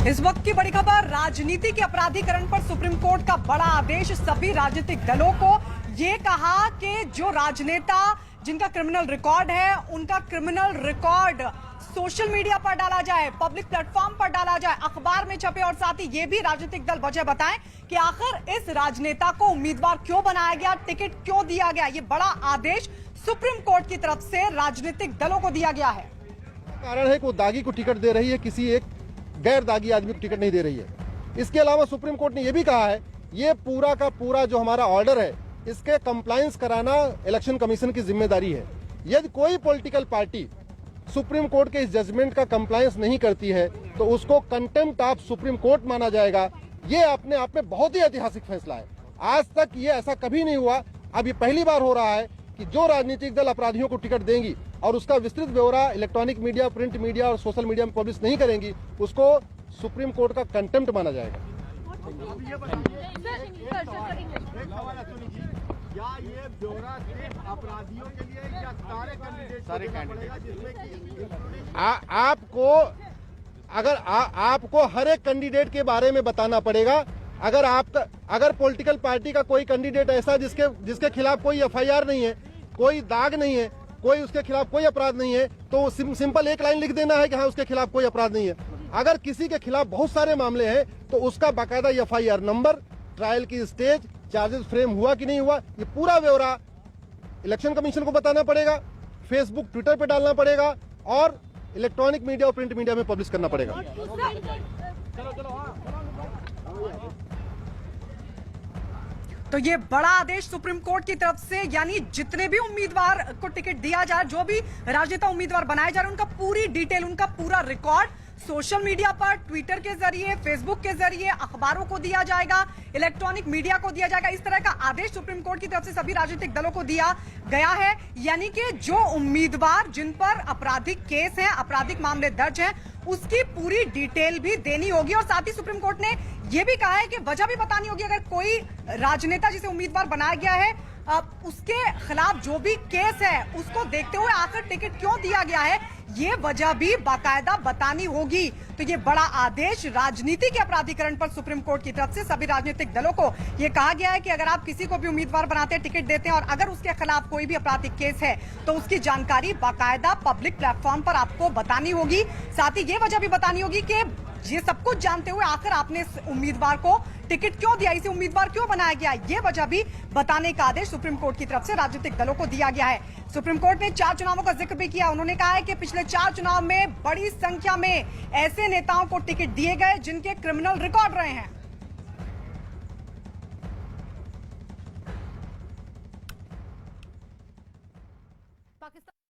इस वक्त की बड़ी खबर, राजनीति के अपराधीकरण पर सुप्रीम कोर्ट का बड़ा आदेश। सभी राजनीतिक दलों को ये कहा कि जो राजनेता जिनका क्रिमिनल रिकॉर्ड है, उनका क्रिमिनल रिकॉर्ड सोशल मीडिया पर डाला जाए, पब्लिक प्लेटफॉर्म पर डाला जाए, अखबार में छपे, और साथ ही ये भी राजनीतिक दल वजह बताएं कि आखिर इस राजनेता को उम्मीदवार क्यों बनाया गया, टिकट क्यों दिया गया। ये बड़ा आदेश सुप्रीम कोर्ट की तरफ से राजनीतिक दलों को दिया गया है। कारण है कि वो दागी को टिकट दे रही है, किसी एक गैर दागी आदमी को टिकट नहीं दे रही है। इसके अलावा सुप्रीम कोर्ट ने यह भी कहा है, ये पूरा का पूरा जो हमारा ऑर्डर है, इसके कंप्लायंस कराना इलेक्शन कमीशन की जिम्मेदारी है। यदि कोई पॉलिटिकल पार्टी सुप्रीम कोर्ट के इस जजमेंट का कंप्लायंस नहीं करती है तो उसको कंटेम्प्ट ऑफ सुप्रीम कोर्ट माना जाएगा। ये अपने आप में बहुत ही ऐतिहासिक फैसला है। आज तक ये ऐसा कभी नहीं हुआ। अब ये पहली बार हो रहा है कि जो राजनीतिक दल अपराधियों को टिकट देंगी और उसका विस्तृत ब्यौरा इलेक्ट्रॉनिक मीडिया, प्रिंट मीडिया और सोशल मीडिया में पब्लिश नहीं करेंगी, उसको सुप्रीम कोर्ट का कंटेम्प्ट माना जाएगा। क्या ये ब्यौरा सिर्फ अपराधियों के लिए या सारे कैंडिडेट? आपको आपको हर एक कैंडिडेट के बारे में बताना पड़ेगा। अगर पॉलिटिकल पार्टी का कोई कैंडिडेट ऐसा जिसके खिलाफ कोई एफआईआर नहीं है, कोई दाग नहीं है, कोई उसके खिलाफ कोई अपराध नहीं है, तो सिंपल एक लाइन लिख देना है कि हाँ उसके खिलाफ कोई अपराध नहीं है। अगर किसी के खिलाफ बहुत सारे मामले हैं तो उसका बाकायदा एफआईआर नंबर, ट्रायल की स्टेज, चार्जेस फ्रेम हुआ कि नहीं हुआ, ये पूरा ब्यौरा इलेक्शन कमीशन को बताना पड़ेगा, फेसबुक, ट्विटर पे डालना पड़ेगा और इलेक्ट्रॉनिक मीडिया और प्रिंट मीडिया में पब्लिश करना पड़ेगा। तो ये बड़ा आदेश सुप्रीम कोर्ट की तरफ से, यानी जितने भी उम्मीदवार को टिकट दिया जाए, जो भी राजनेता उम्मीदवार बनाए जा रहे हैं, उनका पूरी डिटेल, उनका पूरा रिकॉर्ड सोशल मीडिया पर, ट्विटर के जरिए, फेसबुक के जरिए, अखबारों को दिया जाएगा, इलेक्ट्रॉनिक मीडिया को दिया जाएगा। इस तरह का आदेश सुप्रीम कोर्ट की तरफ से सभी राजनीतिक दलों को दिया गया है। यानी कि जो उम्मीदवार जिन पर आपराधिक केस है, आपराधिक मामले दर्ज हैं, उसकी पूरी डिटेल भी देनी होगी। और साथ ही सुप्रीम कोर्ट ने यह भी कहा है कि वजह भी बतानी होगी। अगर कोई राजनेता जिसे उम्मीदवार बनाया गया है, उसके खिलाफ जो भी केस है, उसको देखते हुए आखिर टिकट क्यों दिया गया है, ये वजह भी बाकायदा बतानी होगी। तो ये बड़ा आदेश राजनीति के अपराधीकरण पर सुप्रीम कोर्ट की तरफ से सभी राजनीतिक दलों को ये कहा गया है कि अगर आप किसी को भी उम्मीदवार बनाते हैं, टिकट देते हैं, और अगर उसके खिलाफ कोई भी आपराधिक केस है तो उसकी जानकारी बाकायदा पब्लिक प्लेटफॉर्म पर आपको बतानी होगी। साथ ही ये वजह भी बतानी होगी कि ये सब कुछ जानते हुए आखिर आपने इस उम्मीदवार को टिकट क्यों दिया, इसे उम्मीदवार क्यों बनाया गया, ये वजह भी बताने का आदेश सुप्रीम कोर्ट की तरफ से राजनीतिक दलों को दिया गया है। सुप्रीम कोर्ट ने 4 चुनावों का जिक्र भी किया। उन्होंने कहा है कि पिछले 4 चुनाव में बड़ी संख्या में ऐसे नेताओं को टिकट दिए गए जिनके क्रिमिनल रिकॉर्ड रहे हैं।